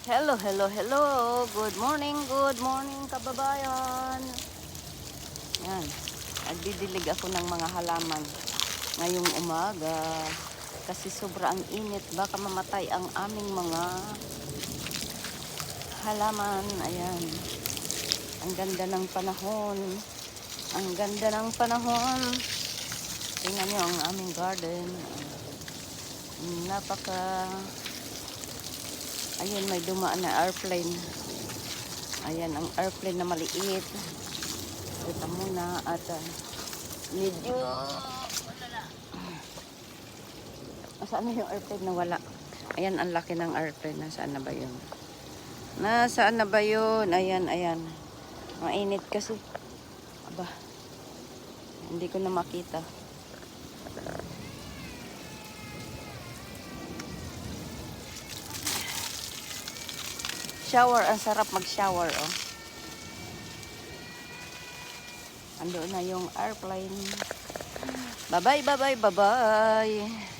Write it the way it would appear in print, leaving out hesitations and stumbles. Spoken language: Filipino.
Hello, hello, hello. Good morning, kababayan. Yan. Nagdidilig ako ng mga halaman ngayong umaga. Kasi sobrang init. Baka mamatay ang aming mga halaman. Ayan. Ang ganda ng panahon. Ang ganda ng panahon. Tingnan nyo ang aming garden. Napaka... Ayan, may dumaan na airplane. Ayan, ang airplane na maliit. Kita muna at medyo... Nasaan na yung airplane na wala? Ayan, ang laki ng airplane. Nasaan na ba yun? Nasaan na ba yun? Ayan, ayan. Mainit kasi. Aba, hindi ko na makita. Shower, ang sarap mag-shower, oh. Ando na yung airplane. Bye-bye, bye-bye, bye-bye.